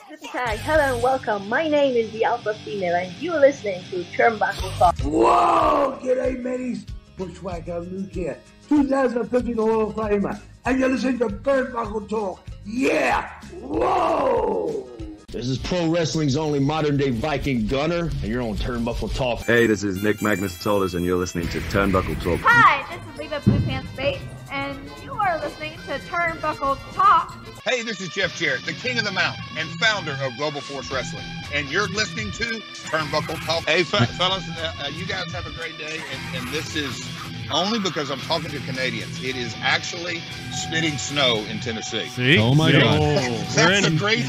Hi, hello and welcome. My name is the Alpha Female and you're listening to Turnbuckle Talk. Whoa! G'day, mateys. Bushwhacker Luke here, 2015 Hall of Famer, and you're listening to Turnbuckle Talk. Yeah! Whoa! This is pro wrestling's only modern-day Viking Gunner, and you're on Turnbuckle Talk. Hey, this is Nick Magnus Aldis, and you're listening to Turnbuckle Talk. Hi, this is Leva Blue Pants Bates, and you are listening to Turnbuckle Talk. Hey, this is Jeff Jarrett, the king of the mountain and founder of Global Force Wrestling, and you're listening to Turnbuckle Talk. Hey, fellas, you guys have a great day, and this is only because I'm talking to Canadians. It is actually spitting snow in Tennessee. See? Oh my God! That's a great.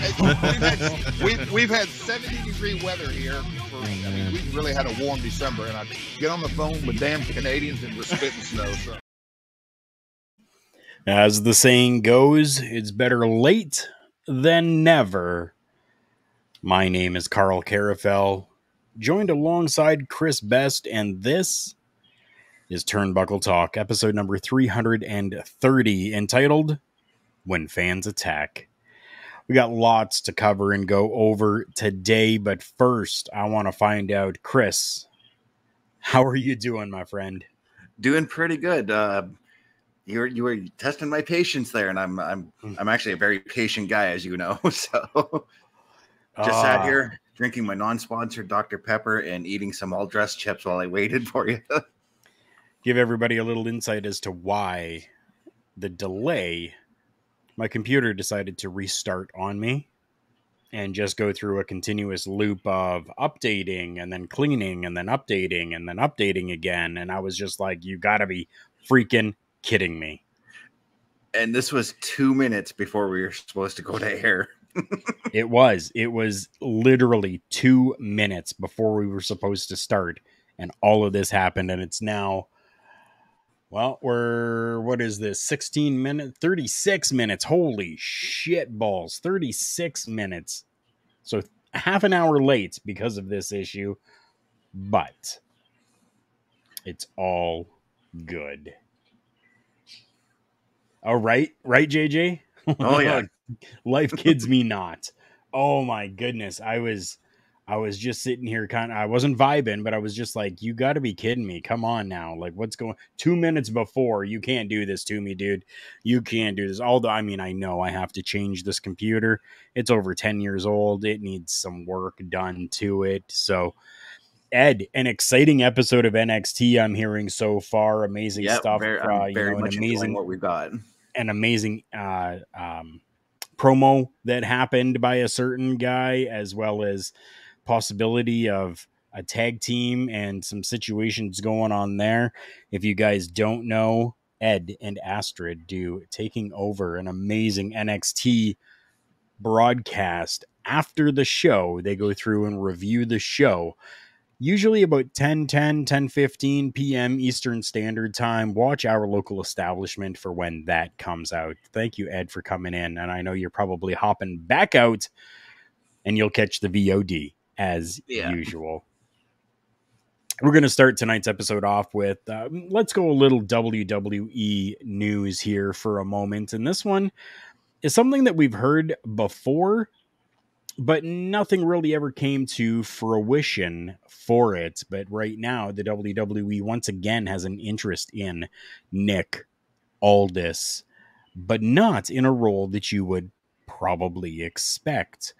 We've had 70-degree weather here. We really had a warm December, and I get on the phone with damn Canadians and we're spitting snow. So. As the saying goes, it's better late than never. My name is Karl Karufel, joined alongside Chris Best, and this is Turnbuckle Talk, episode number 330, entitled When Fans Attack. We got lots to cover and go over today, but first, I want to find out, Chris, how are you doing, my friend? Doing pretty good. You were testing my patience there, and I'm actually a very patient guy, as you know. So just sat here drinking my non-sponsored Dr. Pepper and eating some all-dressed chips while I waited for you. Give everybody a little insight as to why the delay. My computer decided to restart on me and just go through a continuous loop of updating and then cleaning and then updating and then updating again. And I was just like, you gotta be freaking kidding me. And this was 2 minutes before we were supposed to go to air. It was literally 2 minutes before we were supposed to start. And all of this happened. And it's now, well, what is this? 16 minutes, 36 minutes. Holy shit balls. 36 minutes. So half an hour late because of this issue, but it's all good. All right, JJ? Oh yeah. Life kids me not. Oh my goodness. I was just sitting here I wasn't vibing, but I was just like, you got to be kidding me. Come on now. Like, what's going 2 minutes before? You can't do this to me, dude. You can't do this. Although, I mean, I know I have to change this computer. It's over 10 years old. It needs some work done to it. So, Ed, an exciting episode of NXT I'm hearing so far. Amazing stuff. I'm very much enjoying what we've got. An amazing promo that happened by a certain guy, as well as possibility of a tag team and some situations going on there. If you guys don't know, Ed and Astrid do Taking Over, an amazing NXT broadcast. After the show, they go through and review the show. Usually about 10:15 p.m. Eastern Standard Time. Watch our local establishment for when that comes out. Thank you, Ed, for coming in. And I know you're probably hopping back out and you'll catch the VOD as usual. We're going to start tonight's episode off with, let's go a little WWE news here for a moment. And this one is something that we've heard before, but nothing really ever came to fruition for it. But right now, the WWE once again has an interest in Nick Aldis, but not in a role that you would probably expect.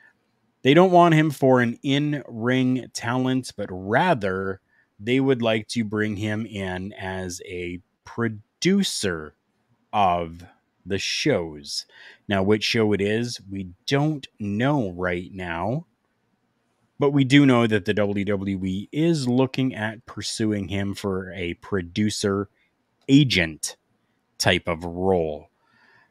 They don't want him for an in-ring talent, but rather they would like to bring him in as a producer of the shows. Now, which show it is, we don't know right now, but we do know that the WWE is looking at pursuing him for a producer agent type of role.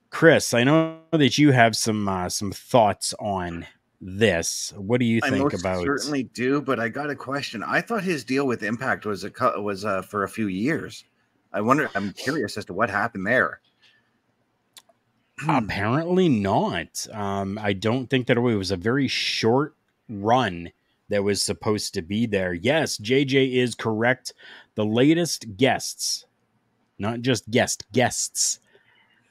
Chris, I know that you have some thoughts on this. What do you think about? I certainly do, but I got a question. I thought his deal with Impact was for a few years. I'm curious as to what happened there. Apparently not. I don't think that it was a very short run that was supposed to be there. Yes, JJ is correct. The latest guests, not just guests,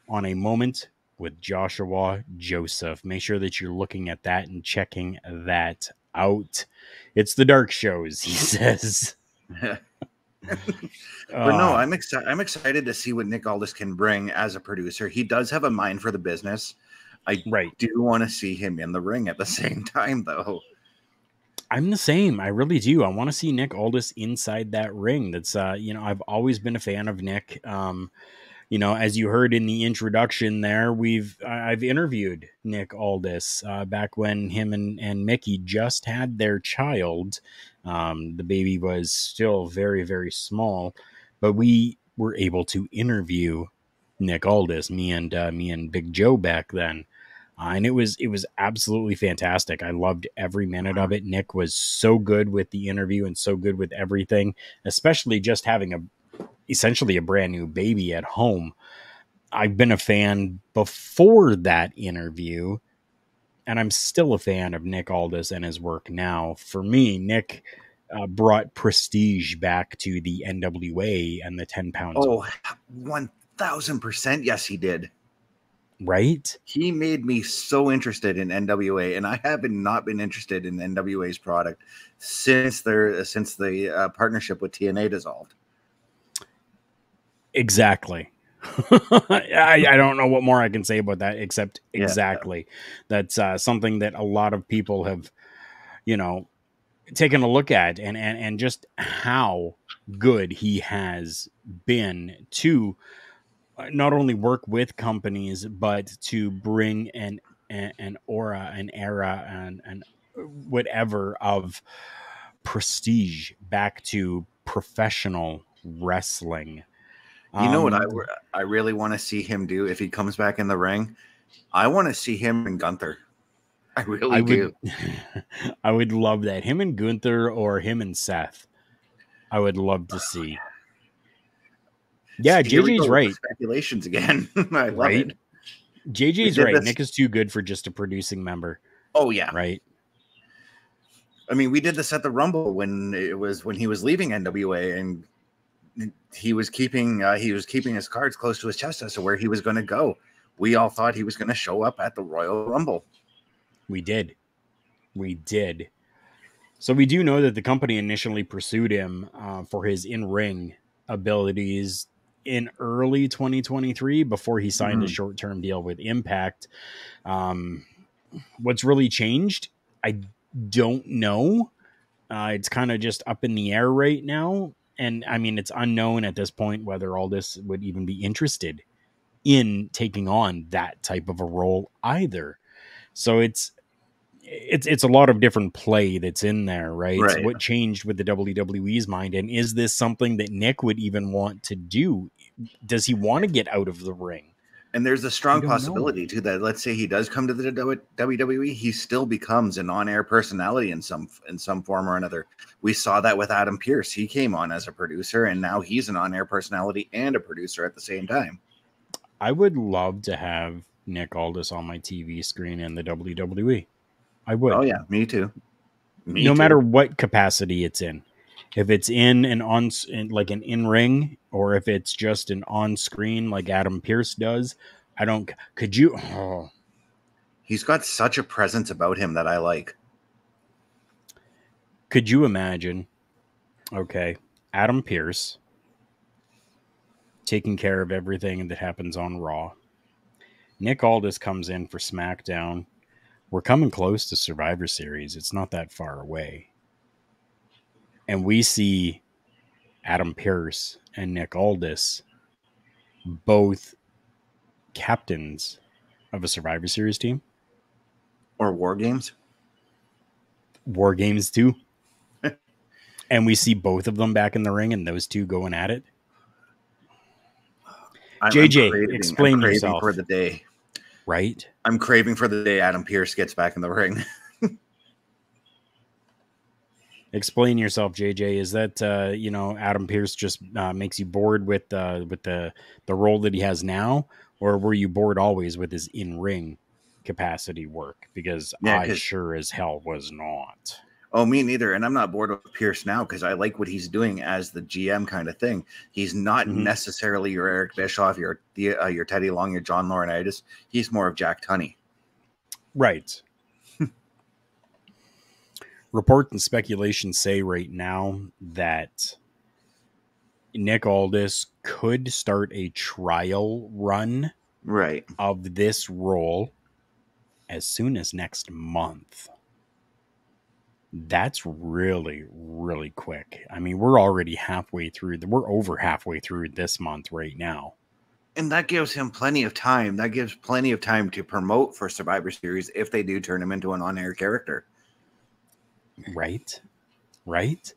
on a moment with Joshua Joseph. Make sure that you're looking at that and checking that out. It's the dark shows, he says. But no, I'm excited to see what Nick Aldis can bring as a producer. He does have a mind for the business. I do want to see him in the ring at the same time, though. I'm the same. I really do. I want to see Nick Aldis inside that ring. That's I've always been a fan of Nick. As you heard in the introduction there, I've interviewed Nick Aldis back when him and Mickey just had their child. The baby was still very, very small, but we were able to interview Nick Aldis, me and Big Joe back then. And it was absolutely fantastic. I loved every minute of it. Nick was so good with the interview and so good with everything, especially just having essentially a brand new baby at home. I've been a fan before that interview, and I'm still a fan of Nick Aldis and his work now. For me, Nick brought prestige back to the NWA and the 10 pounds. Oh, 1000%. Yes, he did. Right? He made me so interested in NWA, and I have not been interested in NWA's product since the partnership with TNA dissolved. Exactly. I don't know what more I can say about that except exactly. That's something that a lot of people have, taken a look at and just how good he has been to not only work with companies, but to bring an aura, an era, and whatever of prestige back to professional wrestling. You know what I really want to see him do if he comes back in the ring? I want to see him and Gunther. I really do. I would love that. Him and Gunther or him and Seth. I would love to see. Yeah, JJ's right. Speculations again. I love it. JJ's right. Nick is too good for just a producing member. Oh yeah. Right. I mean, we did this at the Rumble when he was leaving NWA, and he was keeping his cards close to his chest as to where he was going to go. We all thought he was going to show up at the Royal Rumble. We did. So we do know that the company initially pursued him for his in-ring abilities in early 2023 before he signed a short-term deal with Impact. What's really changed? I don't know. It's kind of just up in the air right now. And I mean, it's unknown at this point whether Aldis would even be interested in taking on that type of a role either. So it's a lot of different play that's in there, right? So what changed with the WWE's mind? And is this something that Nick would even want to do? Does he want to get out of the ring? And there's a strong possibility too that let's say he does come to the WWE, he still becomes an on-air personality in some form or another. We saw that with Adam Pearce. He came on as a producer, and now he's an on-air personality and a producer at the same time. I would love to have Nick Aldis on my TV screen in the WWE. I would. Oh yeah, me too. No matter what capacity it's in. If it's in like an in-ring, or if it's just an on-screen like Adam Pearce does, could you? Oh. He's got such a presence about him that I like. Could you imagine? Okay, Adam Pearce taking care of everything that happens on Raw. Nick Aldis comes in for SmackDown. We're coming close to Survivor Series. It's not that far away. And we see Adam Pearce and Nick Aldis, both captains of a Survivor Series team. Or War Games. War Games too. And we see both of them back in the ring and those two going at it. JJ, explain yourself. For the day. Right? I'm craving for the day Adam Pearce gets back in the ring. Explain yourself, JJ. Is that Adam Pearce just makes you bored with the role that he has now, or were you bored always with his in-ring capacity work? Because I sure as hell was not. Oh, me neither. And I'm not bored with Pierce now because I like what he's doing as the GM kind of thing. He's not necessarily your Eric Bischoff, your Teddy Long, your John Laurinaitis. He's more of Jack Tunney. Right. Report and speculation say right now that Nick Aldis could start a trial run of this role as soon as next month. That's really, really quick. I mean, we're already halfway through. We're over halfway through this month right now. And that gives him plenty of time. That gives plenty of time to promote for Survivor Series if they do turn him into an on-air character. Right? Right?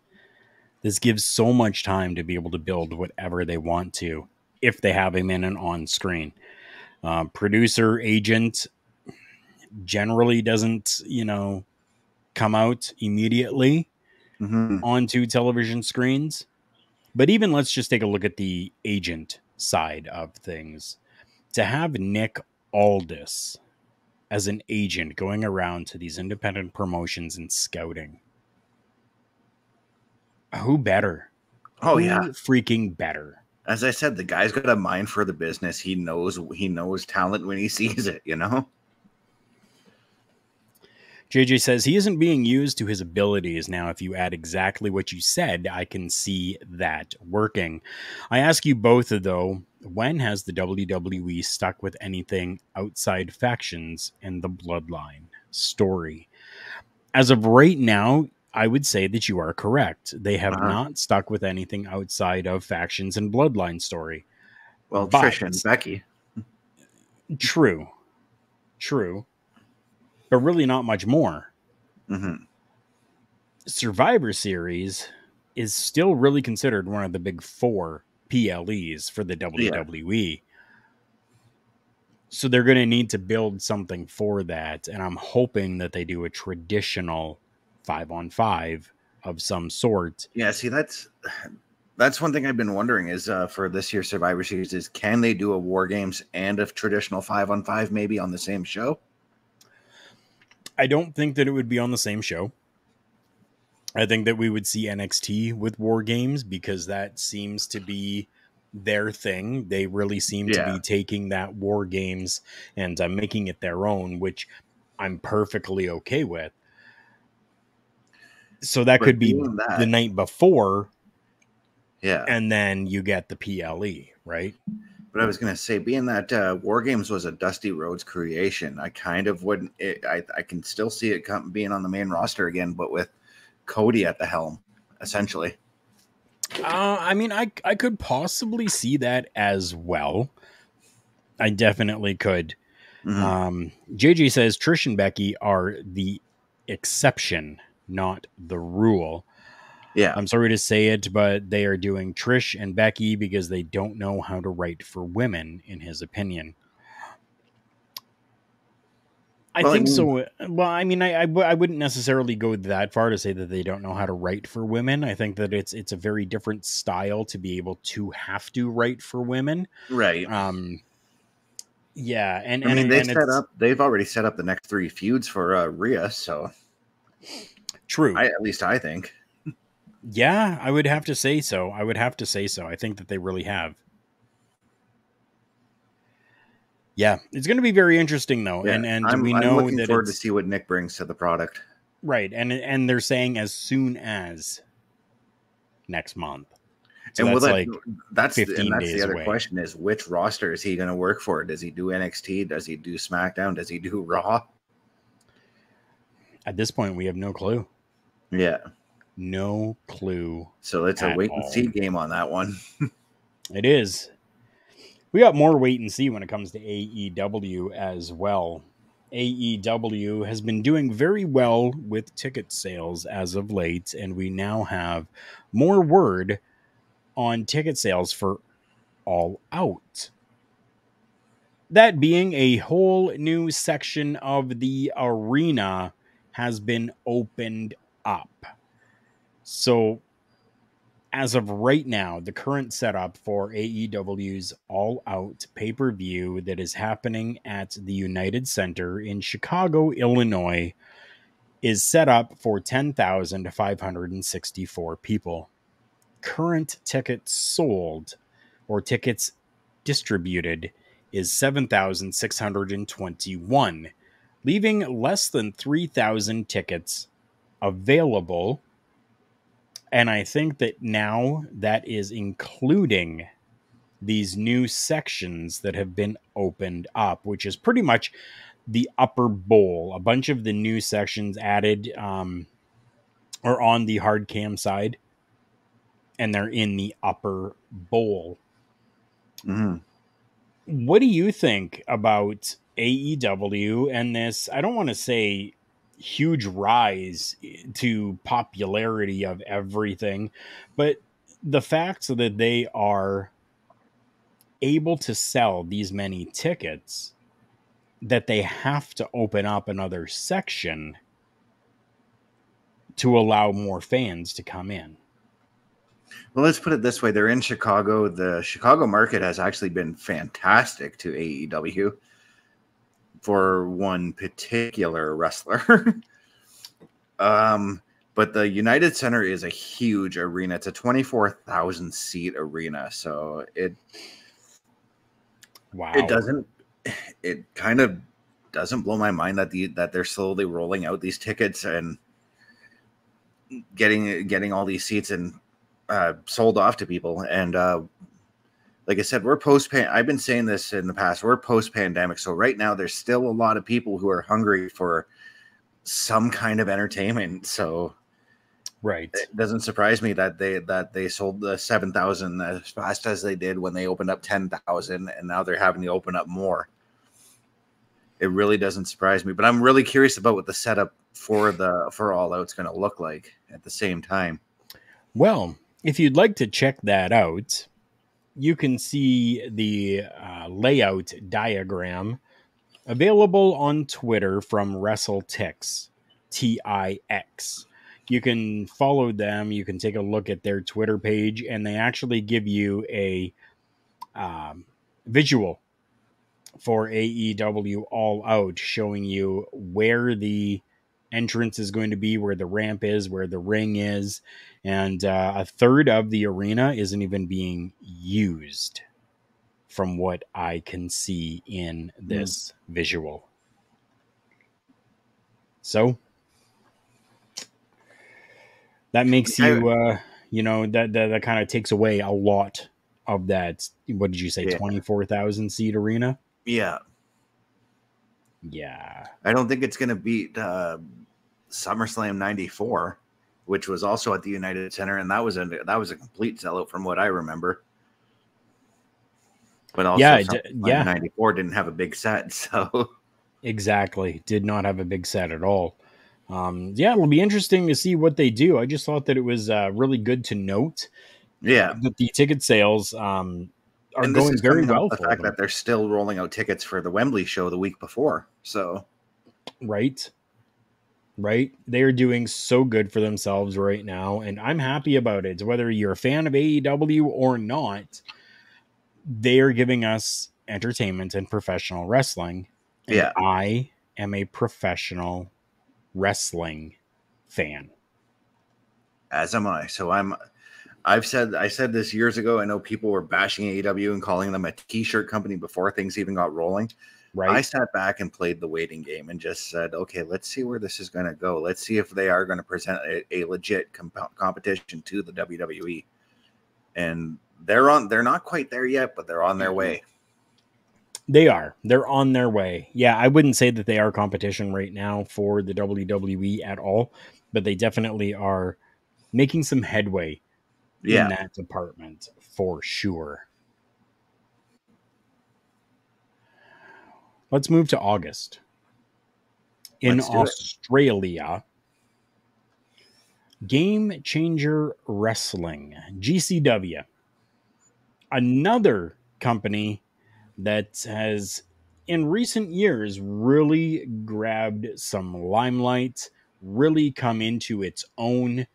This gives so much time to be able to build whatever they want to if they have him in and on screen. Producer, agent generally doesn't, come out immediately onto television screens. But even let's just take a look at the agent side of things. To have Nick Aldis as an agent going around to these independent promotions and scouting. Who better? Oh, Who freaking better? As I said, the guy's got a mind for the business. He knows talent when he sees it, JJ says he isn't being used to his abilities. Now, if you add exactly what you said, I can see that working. I ask you both, though, when has the WWE stuck with anything outside factions and the bloodline story? As of right now, I would say that you are correct. They have not stuck with anything outside of factions and bloodline story. Well, Trish and Becky. True. But really not much more. Survivor Series is still really considered one of the big 4 PLEs for the WWE. Yeah. So they're going to need to build something for that. And I'm hoping that they do a traditional 5-on-5 of some sort. Yeah, see, that's one thing I've been wondering is for this year's Survivor Series is can they do a War Games and a traditional 5-on-5 maybe on the same show? I don't think that it would be on the same show. I think that we would see NXT with War Games because that seems to be their thing. They really seem to be taking that War Games and making it their own, which I'm perfectly okay with. So that could be the night before. Yeah. And then you get the PLE, right? But I was going to say, being that War Games was a Dusty Rhodes creation, I kind of wouldn't. I can still see it being on the main roster again, but with Cody at the helm, essentially. I mean, I could possibly see that as well. I definitely could. JJ says Trish and Becky are the exception, not the rule. Yeah. I'm sorry to say it, but they are doing Trish and Becky because they don't know how to write for women, in his opinion. I think so. Well, I mean, I wouldn't necessarily go that far to say that they don't know how to write for women. I think that it's a very different style to be able to have to write for women. Right. Yeah. And I mean, they've already set up the next 3 feuds for Rhea. So true. At least I think. Yeah, I would have to say so. I think that they really have. Yeah, it's going to be very interesting, though. Yeah, and we know I'm looking forward to see what Nick brings to the product. Right, and they're saying as soon as next month. So that's the other away. question is which roster is he going to work for? Does he do NXT? Does he do SmackDown? Does he do Raw? At this point, we have no clue. Yeah. No clue. So it's a wait and see game on that one. It is. We got more wait and see when it comes to AEW as well. AEW has been doing very well with ticket sales as of late, and we now have more word on ticket sales for All Out. That being a whole new section of the arena has been opened up. So, as of right now, the current setup for AEW's All Out pay-per-view that is happening at the United Center in Chicago, Illinois, is set up for 10,564 people. Current tickets sold or tickets distributed is 7,621, leaving less than 3,000 tickets available. And I think that now that is including these new sections that have been opened up, which is pretty much the upper bowl. A bunch of the new sections added are on the hard cam side, and they're in the upper bowl. Mm-hmm. What do you think about AEW and this? I don't want to say huge rise to popularity of everything, but the fact that they are able to sell these many tickets that they have to open up another section to allow more fans to come in. Well, let's put it this way. They're in Chicago. The Chicago market has actually been fantastic to AEW for one particular wrestler. But the United Center is a huge arena. It's a 24,000 seat arena. So it kind of doesn't blow my mind that they're slowly rolling out these tickets and getting all these seats and sold off to people. And like I said, I've been saying this in the past, we're post-pandemic. So right now there's still a lot of people who are hungry for some kind of entertainment. So right, it doesn't surprise me that they sold the 7,000 as fast as they did when they opened up 10,000, and now they're having to open up more. It really doesn't surprise me, but I'm really curious about what the setup for All Out's going to look like at the same time. Well, if you'd like to check that out, you can see the layout diagram available on Twitter from WrestleTix, TIX. You can follow them. You can take a look at their Twitter page, and they actually give you a visual for AEW All Out, showing you where the entrance is going to be, where the ramp is, where the ring is, and a third of the arena isn't even being used from what I can see in this visual. So that makes you, that kind of takes away a lot of that. What did you say? 24,000 seat arena? Yeah. Yeah. I don't think it's going to beat SummerSlam 94, which was also at the United Center. And that was a complete sellout from what I remember. But also, 94 didn't have a big set. So exactly. Did not have a big set at all. It'll be interesting to see what they do. I just thought that it was really good to note. That the ticket sales are going very well. The fact that they're still rolling out tickets for the Wembley show the week before. So, right. They are doing so good for themselves right now, and I'm happy about it. Whether you're a fan of AEW or not, they are giving us entertainment and professional wrestling. And I am a professional wrestling fan. As am I. So I said this years ago. I know people were bashing AEW and calling them a t-shirt company before things even got rolling. Right. I sat back and played the waiting game and just said, okay, let's see where this is going to go. Let's see if they are going to present a legit competition to the WWE. And they're not quite there yet, but they're on their way. They're on their way. Yeah, I wouldn't say that they are competition right now for the WWE at all, but they definitely are making some headway in that department for sure. Let's move to August. In Australia, Game Changer Wrestling, GCW, another company that has in recent years really grabbed some limelight, really come into its own.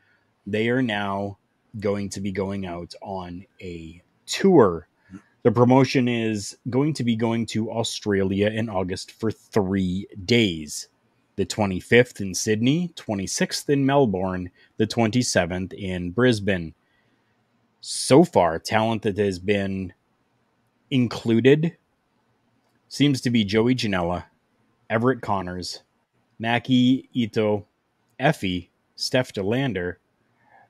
They are now going to be going out on a tour. The promotion is going to be going to Australia in August for 3 days. the 25th in Sydney, 26th in Melbourne, the 27th in Brisbane. So far, talent that has been included seems to be Joey Janela, Everett Connors, Maki Ito, Effie, Steph DeLander,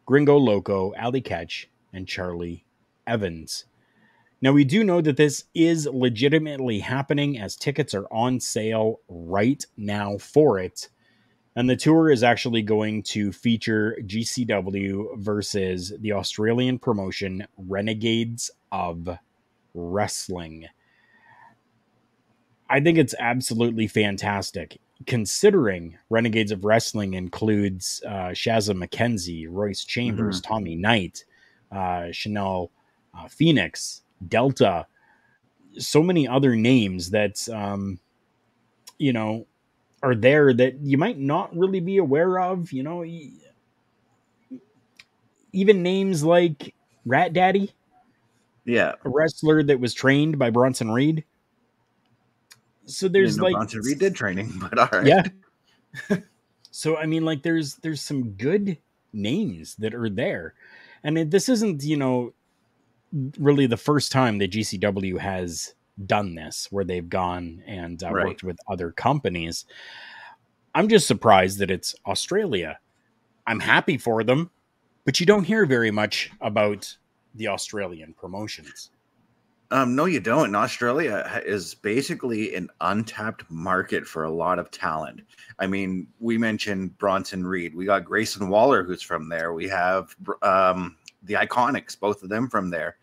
Gringo Loco, Ali Ketch, and Charlie Evans. Now, we do know that this is legitimately happening as tickets are on sale right now for it. And the tour is actually going to feature GCW versus the Australian promotion Renegades of Wrestling. I think it's absolutely fantastic, considering Renegades of Wrestling includes Shazza McKenzie, Royce Chambers, Tommy Knight, Chanel Phoenix, Delta, so many other names that, are there that you might not really be aware of, even names like Rat Daddy, Yeah. a wrestler that was trained by Bronson Reed. So there's like Bronson Reed did training, but all right. Yeah. So, I mean, like there's some good names that are there. And this isn't, really the first time that GCW has done this, where they've gone and worked with other companies. I'm just surprised that it's Australia. I'm happy for them, but you don't hear very much about the Australian promotions. No, you don't. And Australia is basically an untapped market for a lot of talent. I mean, we mentioned Bronson Reed. We got Grayson Waller, who's from there. We have the Iconics, both of them from there.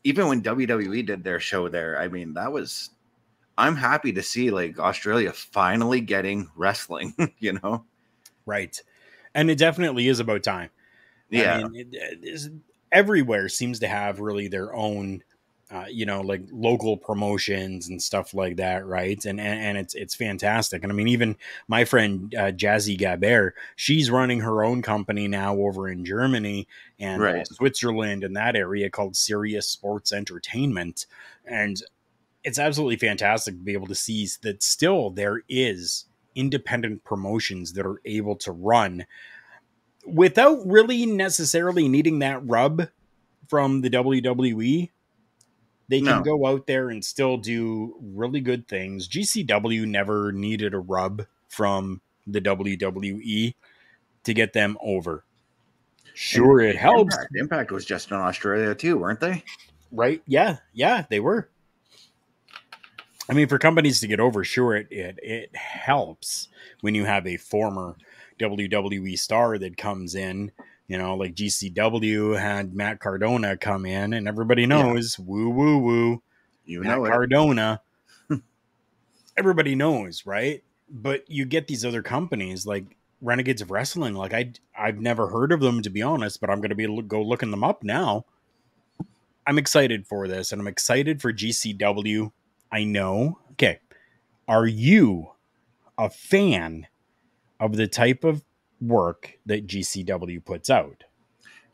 Even when WWE did their show there, I mean, I'm happy to see like Australia finally getting wrestling, Right. And it definitely is about time. Yeah. I mean, everywhere seems to have really their own, like local promotions and stuff like that, right? And it's fantastic. And I mean, even my friend Jazzy Gabert, she's running her own company now over in Germany and Switzerland and that area called Serious Sports Entertainment. And it's absolutely fantastic to be able to see that still there is independent promotions that are able to run without really necessarily needing that rub from the WWE. They can go out there and still do really good things. GCW never needed a rub from the WWE to get them over. Sure, it helps. Impact was just in Australia too, weren't they? Right? Yeah, they were. I mean, for companies to get over, sure, it helps when you have a former WWE star that comes in, like GCW had Matt Cardona come in, and everybody knows, woo, woo, woo, Matt Cardona. Everybody knows, right? But you get these other companies like Renegades of Wrestling. Like I've never heard of them, to be honest, but I'm going to be go looking them up now. I'm excited for this, and I'm excited for GCW. I know. Okay. Are you a fan of the type of work that GCW puts out?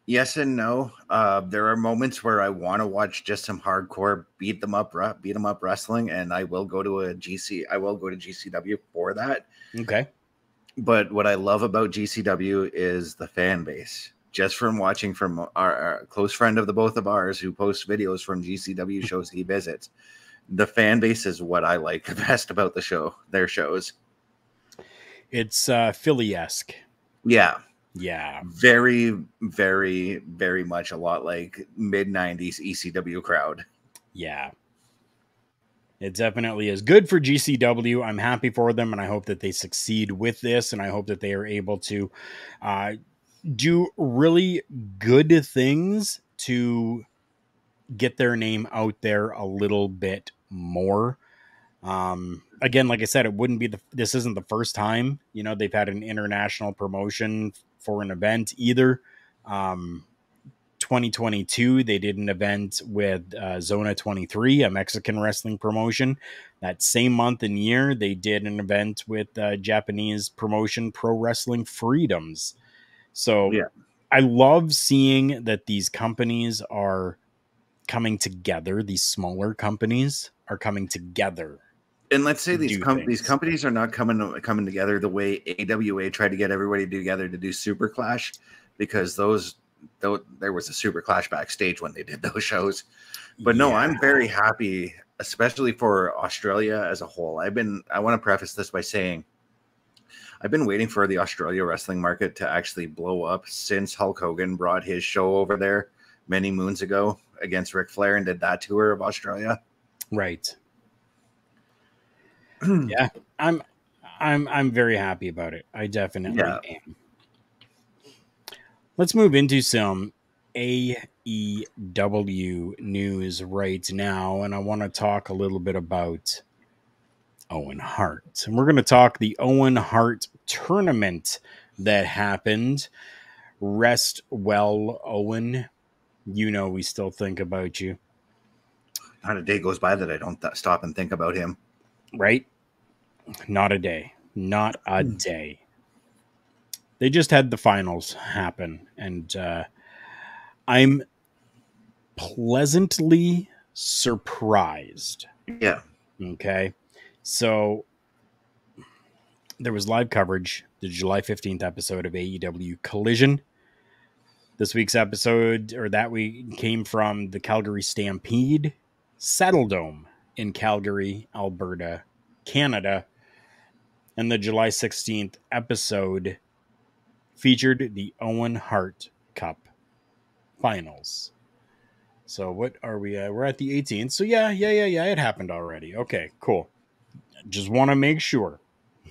Yes and no. There are moments where I want to watch just some hardcore beat 'em up wrestling, and I will go to GCW for that. Okay. But what I love about GCW is the fan base. Just from watching from our close friend of the both of ours who posts videos from GCW shows he visits. The fan base is what I like the best about their shows. It's Philly-esque. Yeah. Yeah. Very, very, very much a lot like mid-90s ECW crowd. Yeah. It definitely is good for GCW. I'm happy for them, and I hope that they succeed with this, and I hope that they are able to do really good things to get their name out there a little bit more. Again, like I said, this isn't the first time, they've had an international promotion for an event either. 2022, they did an event with Zona 23, a Mexican wrestling promotion. That same month and year, they did an event with Japanese promotion Pro Wrestling Freedoms. So yeah. I love seeing that these companies are coming together. These smaller companies are coming together. And let's say these companies are not coming together the way AWA tried to get everybody together to do Super Clash, because there was a Super Clash backstage when they did those shows. But no, I'm very happy, especially for Australia as a whole. I want to preface this by saying I've been waiting for the Australia wrestling market to actually blow up since Hulk Hogan brought his show over there many moons ago against Ric Flair and did that tour of Australia. Right. Yeah, I'm very happy about it. I definitely am. Let's move into some AEW news right now, and I want to talk a little bit about Owen Hart. And we're going to talk the Owen Hart tournament that happened. Rest well, Owen. You know we still think about you. Not a day goes by that I don't stop and think about him. Right? Not a day. Not a day. They just had the finals happen, and I'm pleasantly surprised. Yeah. Okay. So there was live coverage, the July 15th episode of AEW Collision. This week's episode, or that week, came from the Calgary Stampede Saddle Dome in Calgary, Alberta, Canada. And the July 16th episode featured the Owen Hart Cup finals. So what are we at? We're at the 18th. So yeah, it happened already. Okay, cool. Just want to make sure.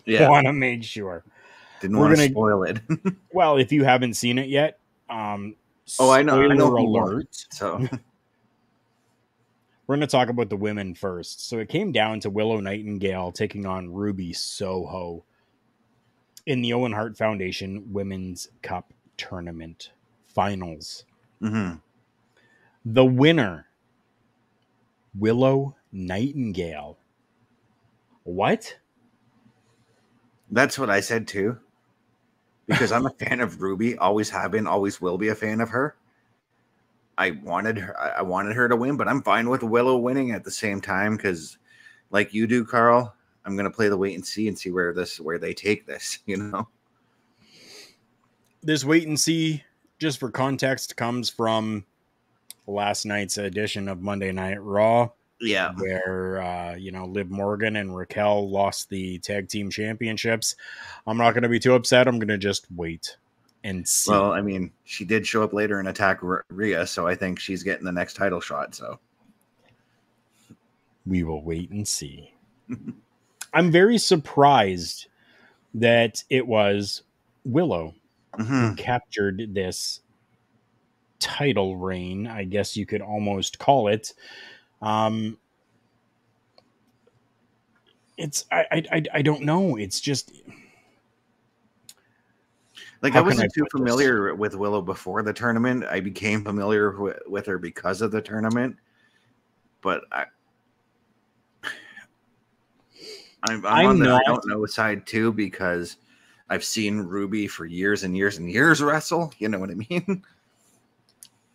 Yeah. Want to make sure. Didn't want to spoil it. Well, if you haven't seen it yet, I know alert. So we're going to talk about the women first. So it came down to Willow Nightingale taking on Ruby Soho in the Owen Hart Foundation Women's Cup Tournament Finals. Mm-hmm. The winner, Willow Nightingale. What? That's what I said too. Because I'm a fan of Ruby, always have been, always will be a fan of her. I wanted her to win, but I'm fine with Willow winning at the same time because, like you do, Karl, I'm gonna play the wait and see where they take this. You know, this wait and see, just for context, comes from last night's edition of Monday Night Raw. Yeah, where Liv Morgan and Raquel lost the tag team championships. I'm not going to be too upset. I'm going to just wait and see. Well, I mean, she did show up later and attack Rhea, so I think she's getting the next title shot. So we will wait and see. I'm very surprised that it was Willow who captured this title reign, I guess you could almost call it. It's I don't know. It's just like I wasn't too familiar with Willow before the tournament. I became familiar with her because of the tournament, but I'm on the I don't know side too because I've seen Ruby for years and years and years wrestle. You know what I mean?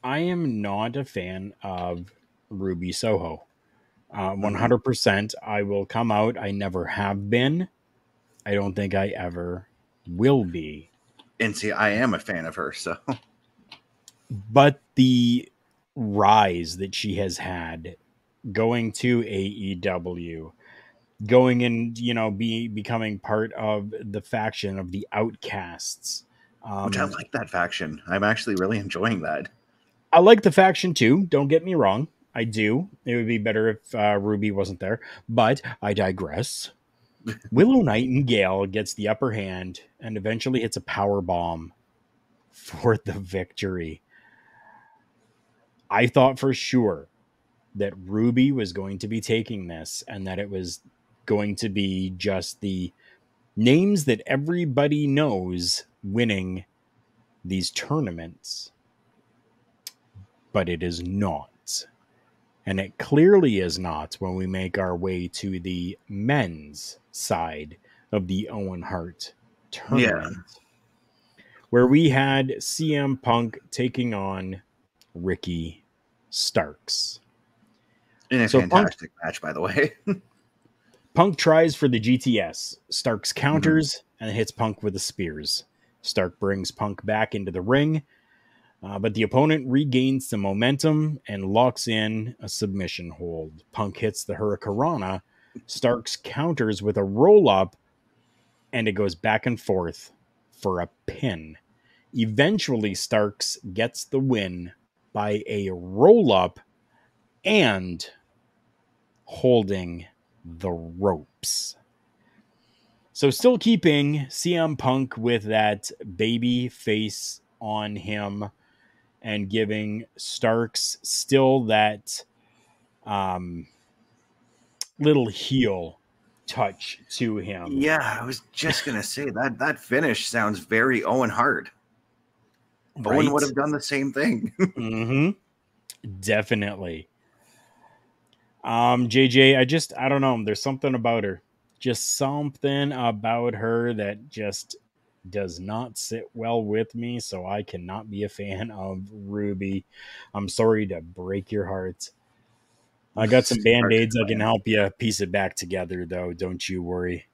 I am not a fan of Ruby Soho. 100%. I will come out. I never have been. I don't think I ever will be. And see, I am a fan of her, so. But the rise that she has had going to AEW, going and, becoming part of the faction of the Outcasts. Which I like that faction. I'm actually really enjoying that. I like the faction too. Don't get me wrong. I do. It would be better if Ruby wasn't there, but I digress. Willow Nightingale gets the upper hand and eventually hits a power bomb for the victory. I thought for sure that Ruby was going to be taking this and that it was going to be just the names that everybody knows winning these tournaments. But it is not. And it clearly is not when we make our way to the men's side of the Owen Hart tournament. Yeah. Where we had CM Punk taking on Ricky Starks. In a fantastic match, by the way. Punk tries for the GTS. Starks counters and hits Punk with the spears. Stark brings Punk back into the ring, but the opponent regains some momentum and locks in a submission hold. Punk hits the Hurricanrana. Starks counters with a roll-up, and it goes back and forth for a pin. Eventually, Starks gets the win by a roll-up and holding the ropes. So still keeping CM Punk with that baby face on him and giving Starks still that little heel touch to him. Yeah, I was just going to say that finish sounds very Owen Hart. Right? Owen would have done the same thing. Definitely. JJ, I don't know. There's something about her. Just something about her that just does not sit well with me, so I cannot be a fan of Ruby. I'm sorry to break your heart. I got some Band-Aids. I can help you piece it back together, though. Don't you worry.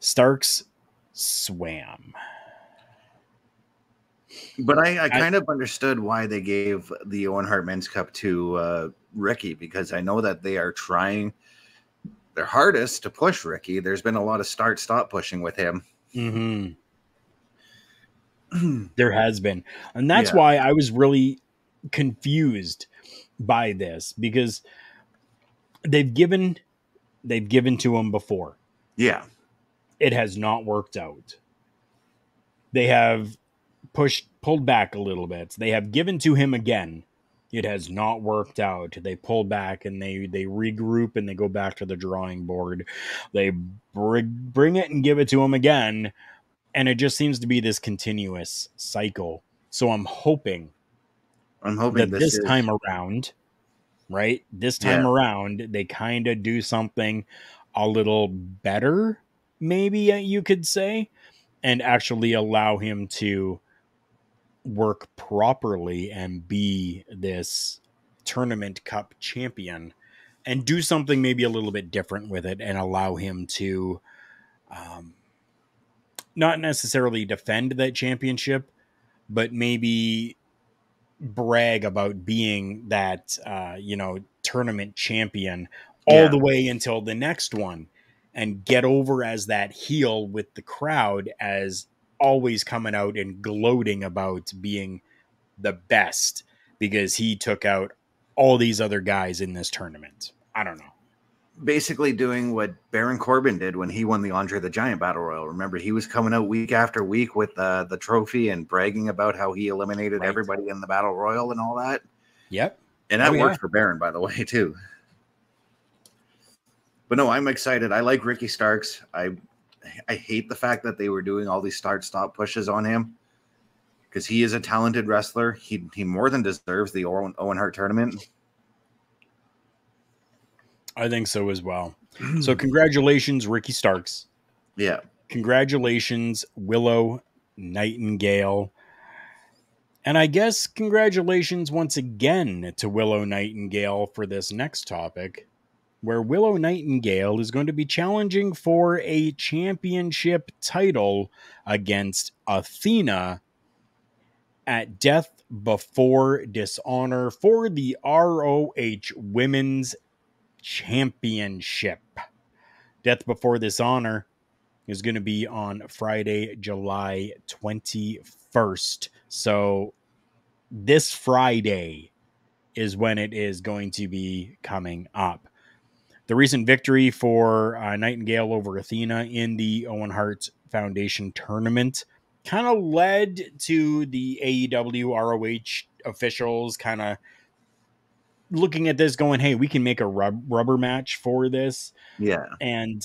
Starks swam. But I kind of understood why they gave the Owen Hart Men's Cup to Ricky, because I know that they are trying their hardest to push Ricky. There's been a lot of start-stop pushing with him. There has been. And that's why I was really confused by this, because they've given to him before. Yeah. It has not worked out. They have pulled back a little bit. They have given to him again. It has not worked out. They pull back and they regroup and they go back to the drawing board. They bring it and give it to him again. And it just seems to be this continuous cycle. So I'm hoping that this time around, right? This time around, they kind of do something a little better, maybe you could say, and actually allow him to work properly and be this tournament cup champion and do something maybe a little bit different with it and allow him to not necessarily defend that championship, but maybe brag about being that, tournament champion all the way until the next one and get over as that heel with the crowd, as always coming out and gloating about being the best because he took out all these other guys in this tournament. I don't know. Basically doing what Baron Corbin did when he won the Andre the Giant Battle Royal. Remember, he was coming out week after week with the trophy and bragging about how he eliminated everybody in the Battle Royal and all that. Yep. And that worked for Baron, by the way, too. But no, I'm excited. I like Ricky Starks. I hate the fact that they were doing all these start-stop pushes on him, because he is a talented wrestler. He more than deserves the Owen Hart tournament. I think so as well. So congratulations, Ricky Starks. Yeah. Congratulations, Willow Nightingale. And I guess congratulations once again to Willow Nightingale for this next topic, where Willow Nightingale is going to be challenging for a championship title against Athena at Death Before Dishonor for the ROH Women's Championship. Death Before Dishonor is going to be on Friday, July 21st. So this Friday is when it is going to be coming up. The recent victory for Nightingale over Athena in the Owen Hart Foundation tournament kind of led to the AEW ROH officials kind of looking at this going, hey, we can make a rubber match for this. Yeah. And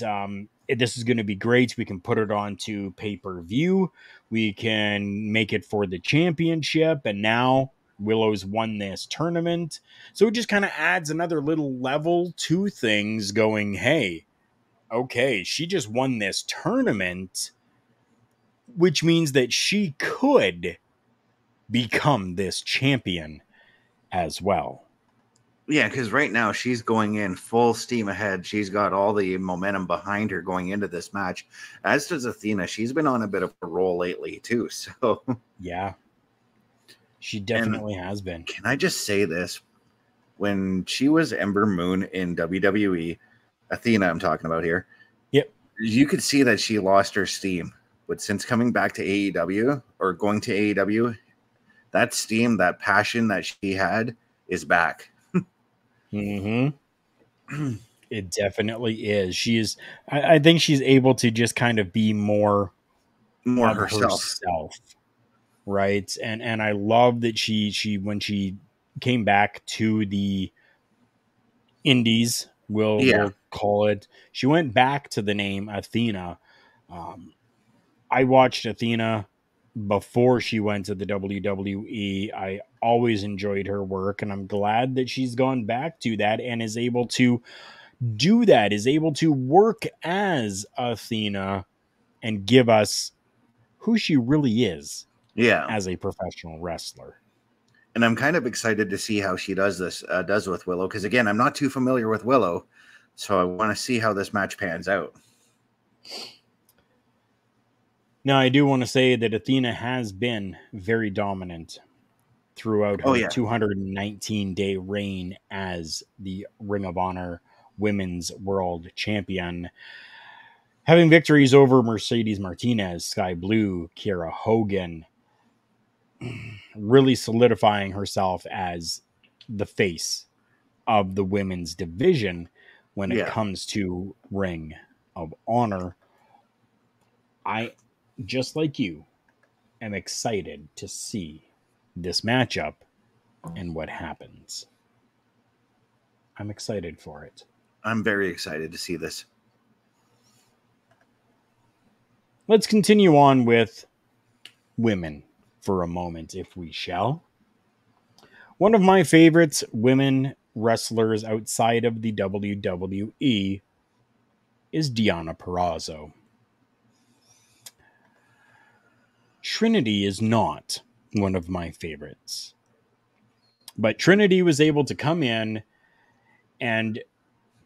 this is going to be great. We can put it on to pay-per-view. We can make it for the championship. And now Willow's won this tournament. So it just kind of adds another little level to things going, hey, okay, she just won this tournament, which means that she could become this champion as well. Yeah, because right now she's going in full steam ahead. She's got all the momentum behind her going into this match. As does Athena. She's been on a bit of a roll lately too. So yeah, she definitely has been. Can I just say this? When she was Ember Moon in WWE, Athena, I'm talking about here. Yep. You could see that she lost her steam. But since coming back to AEW or going to AEW, that steam, that passion that she had is back. Mm-hmm. It definitely is. She is. I think she's able to just kind of be more herself, right? And I love that she when she came back to the Indies, we'll call it. She went back to the name Athena. I watched Athena before she went to the WWE. I always enjoyed her work, and I'm glad that she's gone back to that and is able to do that, is able to work as Athena and give us who she really is as a professional wrestler. And I'm kind of excited to see how she does with Willow, because again, I'm not too familiar with Willow, so I want to see how this match pans out. Now, I do want to say that Athena has been very dominant throughout her 219-day reign as the Ring of Honor Women's World Champion, having victories over Mercedes Martinez, Sky Blue, Kiera Hogan, really solidifying herself as the face of the women's division when it comes to Ring of Honor. I, just like you, am excited to see this matchup and what happens. I'm excited for it. I'm very excited to see this. Let's continue on with women for a moment, if we shall. One of my favorite women wrestlers outside of the WWE is Deonna Purrazzo. Trinity is not one of my favorites. But Trinity was able to come in and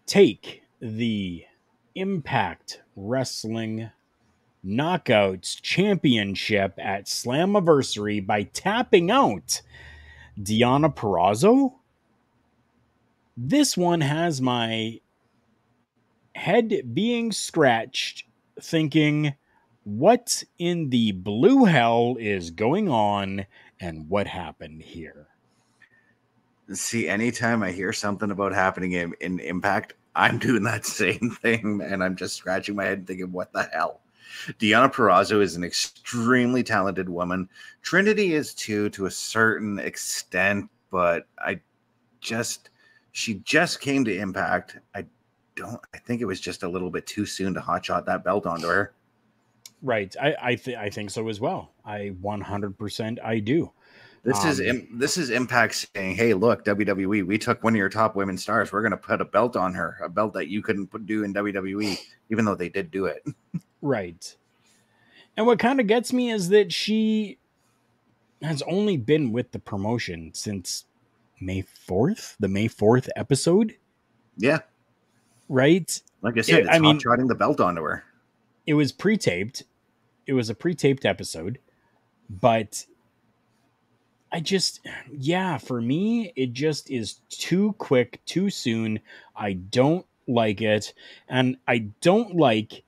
take the Impact Wrestling Knockouts Championship at Slammiversary by tapping out Deonna Purrazzo. This one has my head being scratched, thinking, what in the blue hell is going on and what happened here? See, anytime I hear something about happening in Impact, I'm doing that same thing, and I'm just scratching my head thinking, what the hell? Deonna Purrazzo is an extremely talented woman. Trinity is too, to a certain extent, but she just came to Impact. I think it was just a little bit too soon to hotshot that belt onto her. Right. I think so as well. I 100% I do. This is Impact saying, hey, look, WWE, we took one of your top women stars. We're going to put a belt on her, a belt that you couldn't do in WWE, even though they did do it. Right. And what kind of gets me is that she has only been with the promotion since May 4th, the May 4th episode. Yeah. Right? Like I said, it's hot-shotting the belt onto her. It was pre-taped. It was a pre-taped episode. But for me, it just is too quick, too soon. I don't like it. And I don't like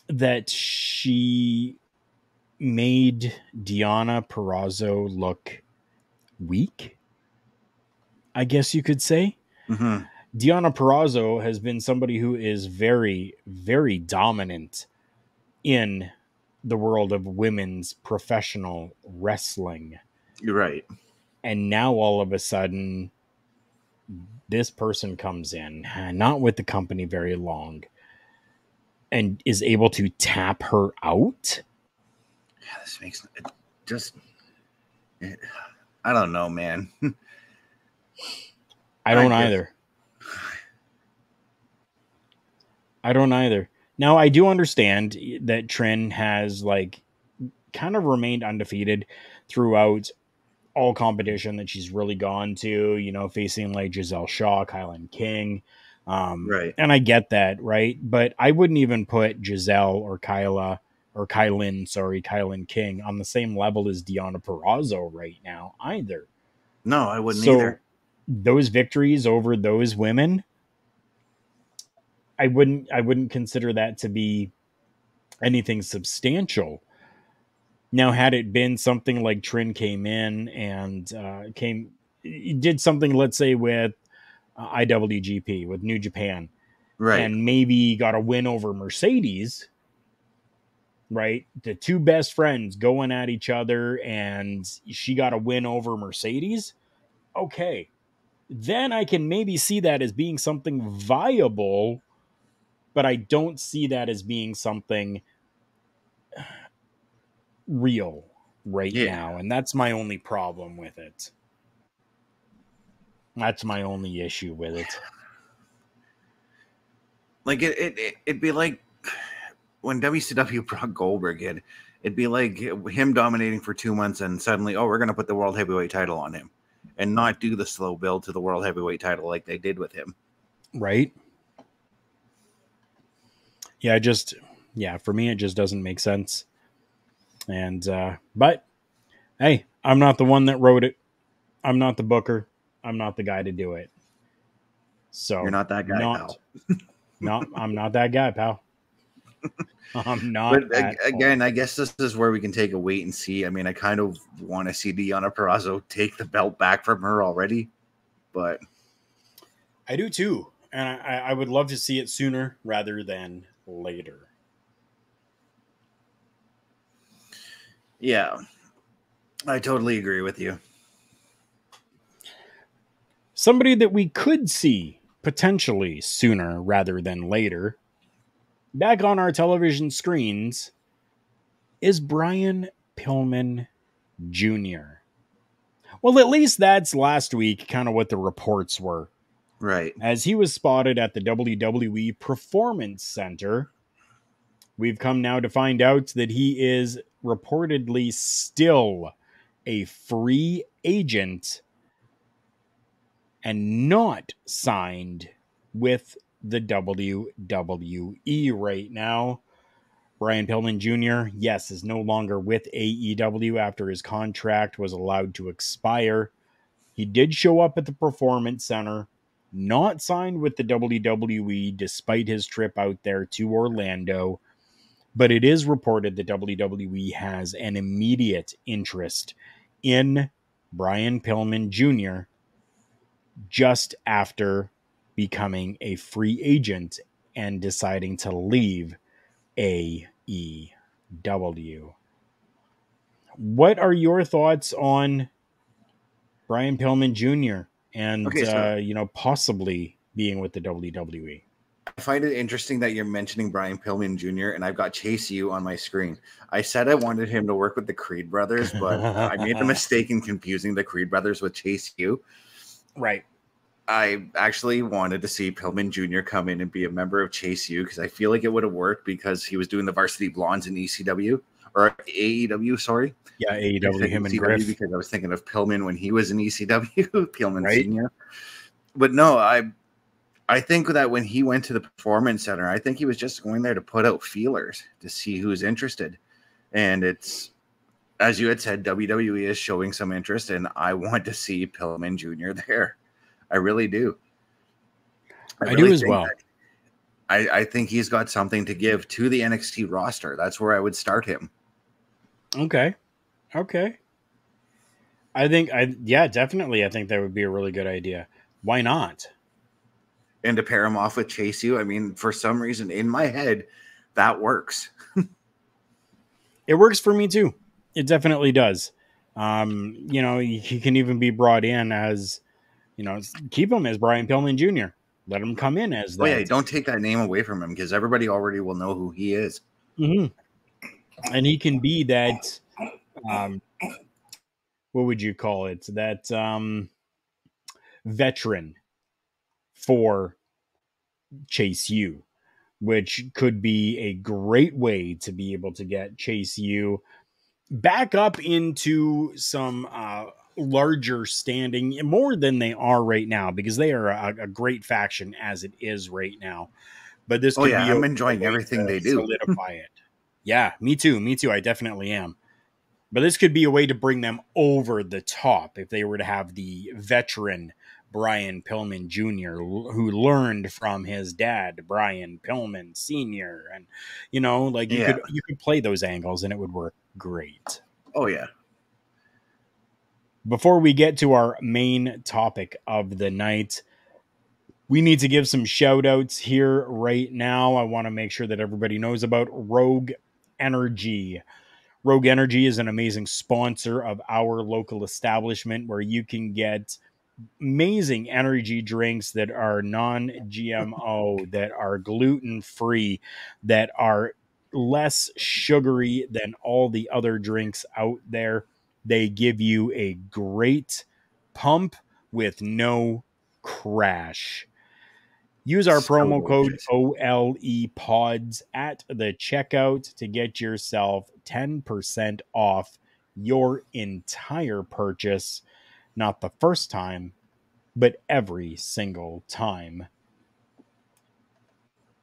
that she made Deonna Purrazzo look weak, I guess you could say. Mm-hmm. Deonna Purrazzo has been somebody who is very, very dominant in the world of women's professional wrestling. You're right. And now all of a sudden, this person comes in, not with the company very long, and is able to tap her out. Yeah, this makes it just... I don't know, man. I don't either. I don't either. Now, I do understand that Trin has kind of remained undefeated throughout all competition that she's really gone to, you know, facing like Giselle Shaw, Kylan King. Right. And I get that, right? But I wouldn't even put Giselle or Kylan King on the same level as Deonna Purrazzo right now either. No, I wouldn't So either. those victories over those women, I wouldn't consider that to be anything substantial. Now, had it been something like Trin came in and did something, let's say with IWGP, with New Japan, Right. and maybe got a win over Mercedes, right? The two best friends going at each other, and she got a win over Mercedes. Okay, then I can maybe see that as being something viable, but I don't see that as being something real right now. And that's my only problem with it. That's my only issue with it. Like it'd be like when WCW brought Goldberg in, it'd be like him dominating for 2 months and suddenly, oh, we're going to put the World Heavyweight title on him and not do the slow build to the World Heavyweight title like they did with him. Right. Yeah, for me, it just doesn't make sense. And, but hey, I'm not the one that wrote it. I'm not the booker. I'm not the guy to do it. So you're not that guy, pal. No, I'm not that guy, pal. I'm not. But again, I guess this is where we can take a wait and see. I mean, I kind of want to see Deonna Purrazzo take the belt back from her already, but I do too. And I would love to see it sooner rather than later. Yeah, I totally agree with you. Somebody that we could see potentially sooner rather than later, back on our television screens, is Brian Pillman Jr. Well, at least that's last week kind of what the reports were. Right. As he was spotted at the WWE Performance Center, we've come now to find out that he is reportedly still a free agent and not signed with the WWE right now. Brian Pillman Jr., yes, is no longer with AEW after his contract was allowed to expire. He did show up at the Performance Center, not signed with the WWE despite his trip out there to Orlando. But it is reported that WWE has an immediate interest in Brian Pillman Jr. just after becoming a free agent and deciding to leave AEW. What are your thoughts on Brian Pillman Jr. and possibly being with the WWE? I find it interesting that you're mentioning Brian Pillman Jr. and I've got Chase U on my screen. I said I wanted him to work with the Creed brothers, but I made the mistake in confusing the Creed brothers with Chase U. Right. I actually wanted to see Pillman Jr. come in and be a member of Chase U because I feel like it would have worked because he was doing the Varsity Blondes in ECW or AEW, sorry. Yeah, AEW, him and Griff. Because I was thinking of Pillman when he was in ECW, Pillman right. Sr. But no, I think that when he went to the Performance Center, I think he was just going there to put out feelers to see who's interested. And it's, as you had said, WWE is showing some interest, and I want to see Pillman Jr. there. I really do. I do as well. I think he's got something to give to the NXT roster. That's where I would start him. Okay. Definitely. I think that would be a really good idea. Why not? And to pair him off with Chase U, I mean, for some reason in my head, that works. It works for me too. It definitely does. He can even be brought in as, keep him as Brian Pillman Jr. Let him come in as that. Oh yeah, don't take that name away from him because everybody already will know who he is. Mm-hmm. And he can be that, what would you call it? That veteran for Chase U, which could be a great way to be able to get Chase U back up into some larger standing, more than they are right now, because they are a great faction as it is right now. But this could be I'm enjoying everything they do. Solidify it. Yeah, me too. I definitely am. But this could be a way to bring them over the top if they were to have the veteran Brian Pillman Jr., who learned from his dad, Brian Pillman Sr. And, you could play those angles and it would work great. Oh, yeah. Before we get to our main topic of the night, we need to give some shout outs here right now. I want to make sure that everybody knows about Rogue Energy. Rogue Energy is an amazing sponsor of our local establishment where you can get amazing energy drinks that are non-GMO, that are gluten-free, that are less sugary than all the other drinks out there. They give you a great pump with no crash. Use our promo code OLEPODS at the checkout to get yourself 10% off your entire purchase. Not the first time, but every single time.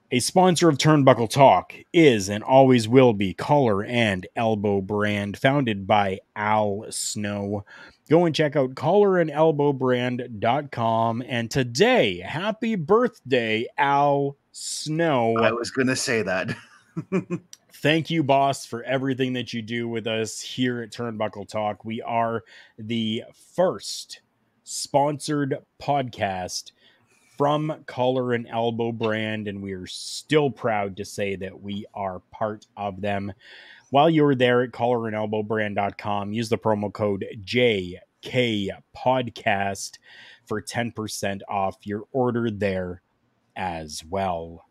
A sponsor of Turnbuckle Talk is and always will be Collar and Elbow brand, founded by Al Snow. Go and check out collarandelbowbrand.com. And today, happy birthday, Al Snow. I was going to say that. Thank you, boss, for everything that you do with us here at Turnbuckle Talk. We are the first sponsored podcast from Collar and Elbow brand, and we are still proud to say that we are part of them. While you're there at collarandelbowbrand.com, use the promo code JKPodcast for 10% off your order there as well.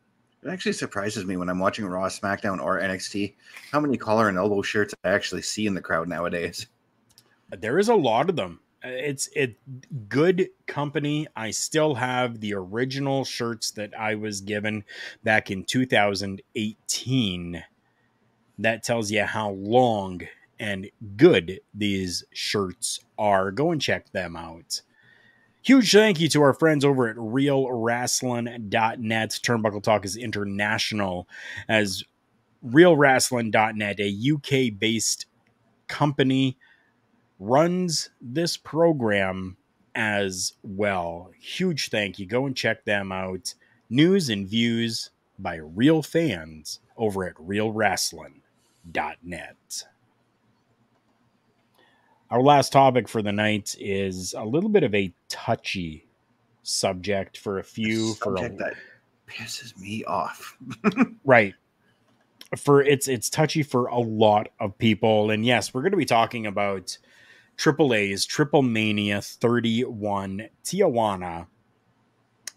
It actually surprises me when I'm watching Raw, SmackDown, or NXT how many Collar and Elbow shirts I actually see in the crowd nowadays. There is a lot of them. It's good company. I still have the original shirts that I was given back in 2018. That tells you how long and good these shirts are. Go and check them out. Huge thank you to our friends over at realwrestling.net. Turnbuckle Talk is international, as realwrestling.net, a UK-based company, runs this program as well. Huge thank you. Go and check them out. News and views by real fans over at realwrestling.net. Our last topic for the night is a little bit of a touchy subject for a few. That pisses me off. Right. It's touchy for a lot of people. And yes, we're going to be talking about AAA's Triple Mania 31 Tijuana.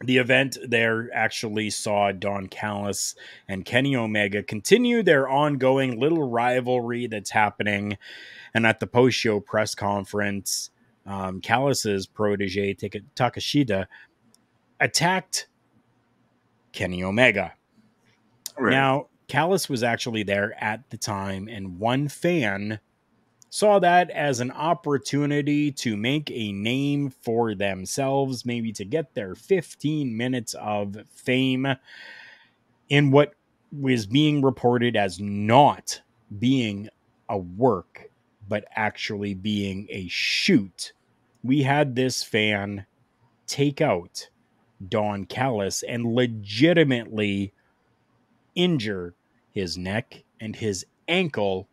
The event there actually saw Don Callis and Kenny Omega continue their ongoing little rivalry that's happening. And at the post-show press conference, Callis's protege, Takeshita, attacked Kenny Omega. Right. Now, Callis was actually there at the time, and one fan saw that as an opportunity to make a name for themselves, maybe to get their 15 minutes of fame in what was being reported as not being a work, but actually being a shoot. We had this fan take out Don Callis and legitimately injure his neck and his ankle,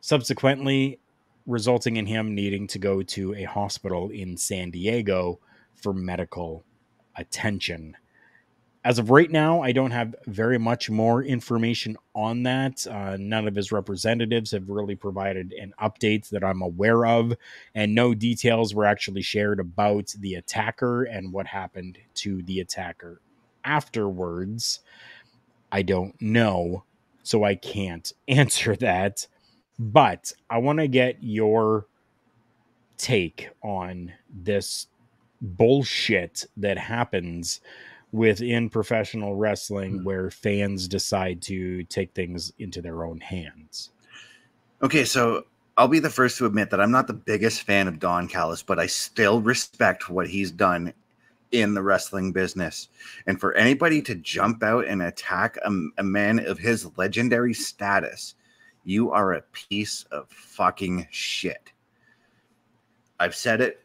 subsequently resulting in him needing to go to a hospital in San Diego for medical attention. As of right now, I don't have very much more information on that. None of his representatives have really provided an update that I'm aware of, and no details were actually shared about the attacker and what happened to the attacker afterwards. I don't know, so I can't answer that. But I want to get your take on this bullshit that happens within professional wrestling where fans decide to take things into their own hands. Okay, so I'll be the first to admit that I'm not the biggest fan of Don Callis, but I still respect what he's done in the wrestling business. And for anybody to jump out and attack a man of his legendary status, you are a piece of fucking shit. I've said it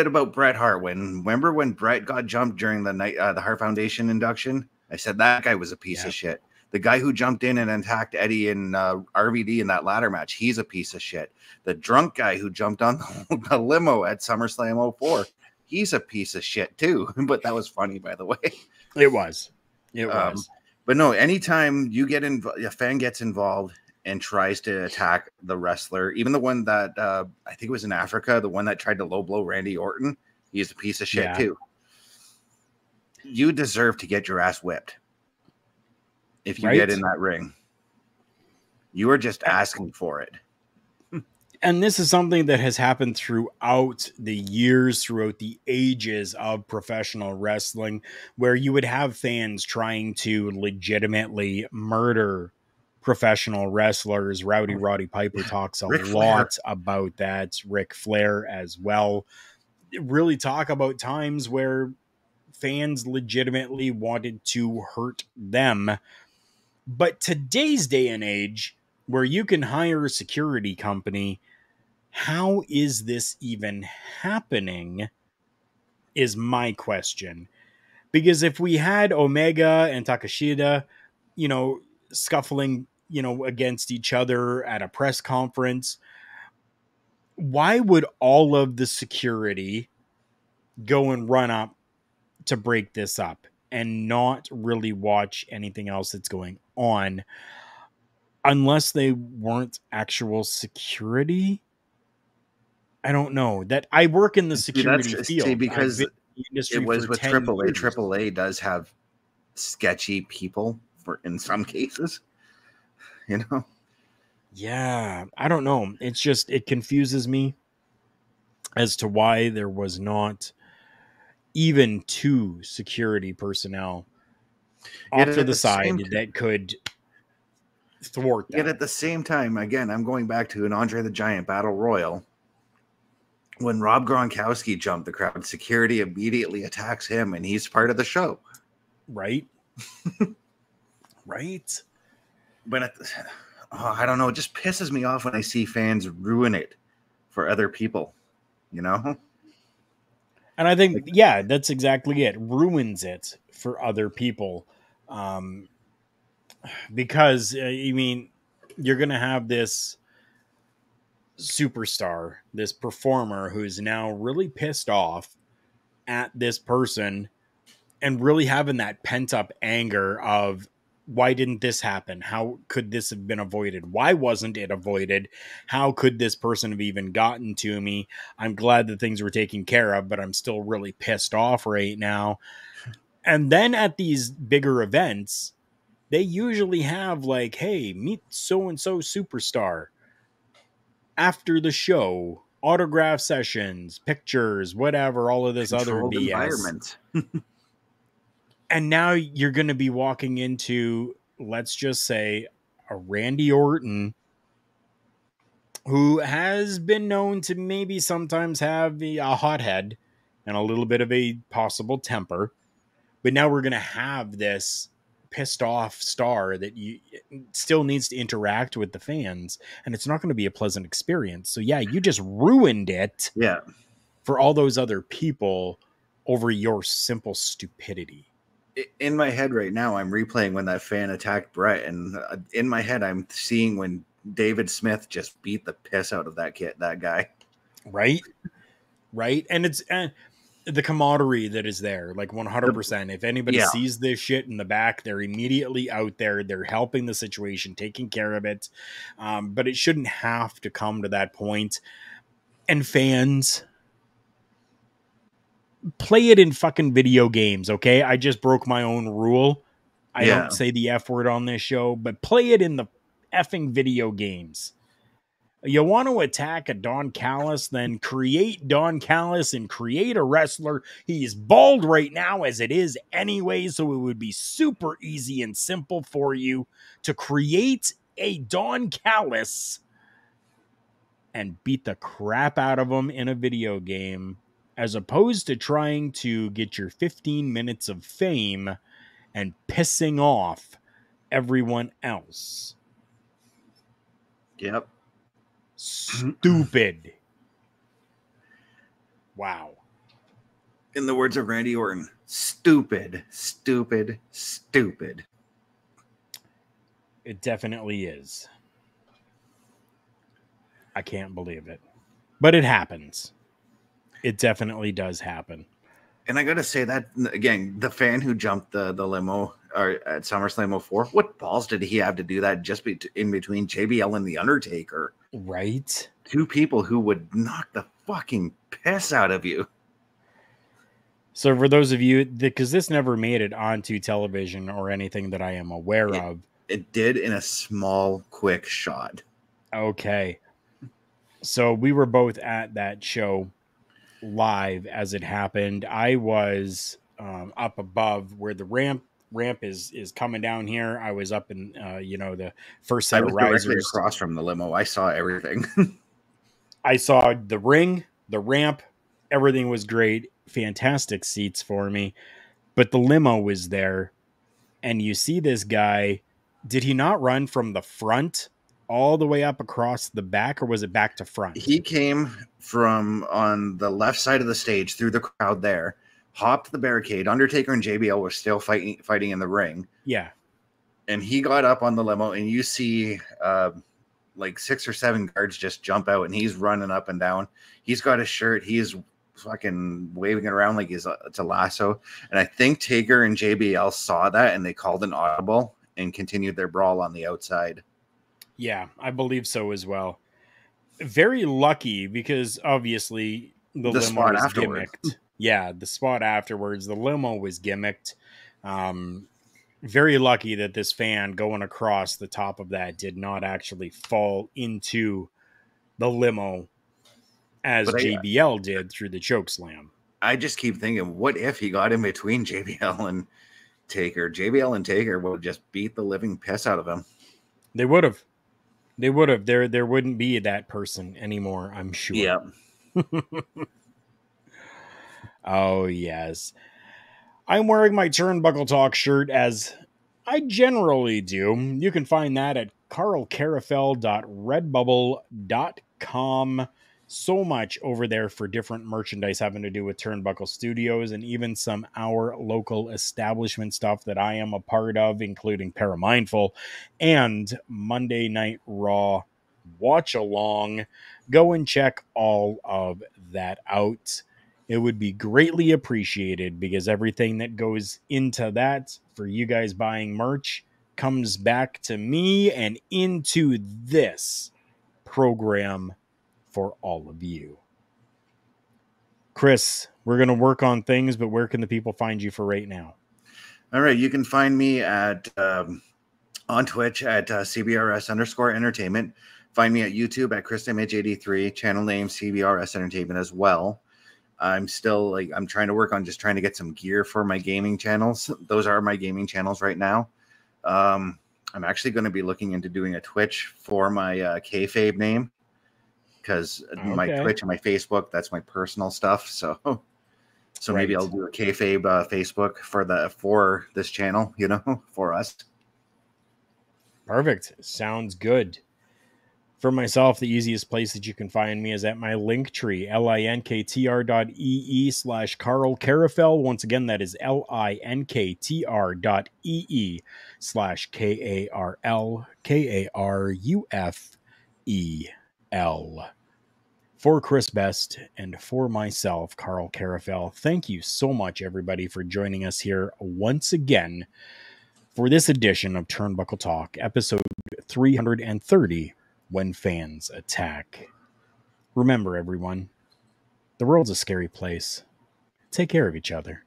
about Bret Hart. Remember when Bret got jumped during the Hart Foundation induction? I said that guy was a piece of shit. The guy who jumped in and attacked Eddie and RVD in that ladder match, he's a piece of shit. The drunk guy who jumped on the limo at SummerSlam 04, he's a piece of shit too. But that was funny, by the way. It was. It was. But no, anytime you get a fan gets involved and tries to attack the wrestler, even the one that I think it was in Africa, the one that tried to low blow Randy Orton, he's a piece of shit too. You deserve to get your ass whipped if you get in that ring. You are just asking for it. And this is something that has happened throughout the years, throughout the ages of professional wrestling, where you would have fans trying to legitimately murder professional wrestlers. Roddy Piper talks a lot about that. Ric Flair as well. Really talk about times where fans legitimately wanted to hurt them. But today's day and age, where you can hire a security company, how is this even happening is my question. Because if we had Omega and Takeshita, scuffling, against each other at a press conference, why would all of the security go and run up to break this up and not really watch anything else that's going on unless they weren't actual security? I don't know. That I work in the security field. Because it was with AAA. AAA does have sketchy people in some cases, Yeah, I don't know. It's just, it confuses me as to why there was not even 2 security personnel off to the side that could thwart that. Yet at the same time, again, I'm going back to an Andre the Giant Battle Royal. When Rob Gronkowski jumped the crowd, security immediately attacks him, and he's part of the show. Right? Right? But I don't know. It just pisses me off when I see fans ruin it for other people, And I think, that's exactly it. Ruins it for other people. Because, you're going to have this superstar, this performer who's now really pissed off at this person and really having that pent up anger of, why didn't this happen? How could this have been avoided? Why wasn't it avoided? How could this person have even gotten to me? I'm glad that things were taken care of, but I'm still really pissed off right now. And then at these bigger events, they usually have like, hey, meet so-and-so superstar. After the show, autograph sessions, pictures, whatever, all of this Controlled other BS. Environment. And now you're going to be walking into, let's just say, a Randy Orton who has been known to maybe sometimes have a hothead and a little bit of a possible temper. But now we're going to have this pissed off star that still needs to interact with the fans, and it's not going to be a pleasant experience. So yeah, you just ruined it for all those other people over your simple stupidity. In my head right now, I'm replaying when that fan attacked Bret, and in my head, I'm seeing when David Smith just beat the piss out of that guy. Right. And it's the camaraderie that is there, like 100%. If anybody sees this shit in the back, they're immediately out there. They're helping the situation, taking care of it. But it shouldn't have to come to that point. And fans, play it in fucking video games, okay? I just broke my own rule. I don't say the F word on this show, but play it in the effing video games. You want to attack a Don Callis, then create Don Callis and create a wrestler. He's bald right now as it is anyway, so it would be super easy and simple for you to create a Don Callis and beat the crap out of them in a video game, as opposed to trying to get your 15 minutes of fame and pissing off everyone else. Yep. Stupid. Wow. In the words of Randy Orton, stupid, stupid, stupid. It definitely is. I can't believe it. But it happens. It definitely does happen. And I got to say that, again, the fan who jumped the limo or at SummerSlam 04, what balls did he have to do that just in between JBL and The Undertaker? Right? Two people who would knock the fucking piss out of you. So for those of you, because this never made it onto television or anything that I am aware of. It did in a small, quick shot. Okay. So we were both at that show live as it happened. I was up above where the ramp is coming down here. I was up in, the first set of risers. Directly across from the limo. I saw everything. I saw the ring, the ramp. Everything was great. Fantastic seats for me. But the limo was there. And you see this guy. Did he not run from the front all the way up across the back, or was it back to front? He came from on the left side of the stage through the crowd there, hopped the barricade. Undertaker and JBL were still fighting in the ring. Yeah. And he got up on the limo, and you see like 6 or 7 guards just jump out, and he's running up and down. He's got a shirt. He's fucking waving it around like it's a lasso. And I think Taker and JBL saw that, and they called an audible and continued their brawl on the outside. Yeah, I believe so as well. Very lucky, because obviously the limo spot was afterward. gimmicked. Yeah, the spot afterwards. The limo was gimmicked. Very lucky that this fan going across the top of that did not actually fall into the limo as JBL did through the choke slam. I just keep thinking, what if he got in between JBL and Taker? JBL and Taker would just beat the living piss out of him. They would have. They would have. There wouldn't be that person anymore, I'm sure. Yeah. Oh, yes. I'm wearing my Turnbuckle Talk shirt, as I generally do. You can find that at karlkarufel.redbubble.com. So much over there for different merchandise having to do with Turnbuckle Studios, and even some our local establishment stuff that I am a part of, including Paramindful and Monday Night Raw Watch Along. Go and check all of that out. It would be greatly appreciated, because everything that goes into that for you guys buying merch comes back to me and into this program for all of you. Chris, we're going to work on things, but where can the people find you for right now? All right. You can find me at on Twitch at CBRS_entertainment. Find me at YouTube at ChrisImage83, channel name CBRS Entertainment as well. I'm still I'm trying to work on just trying to get some gear for my gaming channels. Those are my gaming channels right now. I'm actually going to be looking into doing a Twitch for my kayfabe name, because my Twitch and my Facebook, that's my personal stuff. So right. Maybe I'll do a kayfabe Facebook for this channel, for us. Perfect. Sounds good. For myself, the easiest place that you can find me is at my Linktree, linktr.ee/Karl Karufel. Once again, that is linktr.ee/KarlKarufel. For Chris Best and for myself, Karl Karufel, thank you so much, everybody, for joining us here once again for this edition of Turnbuckle Talk, episode 330. When fans attack. Remember, everyone, the world's a scary place. Take care of each other.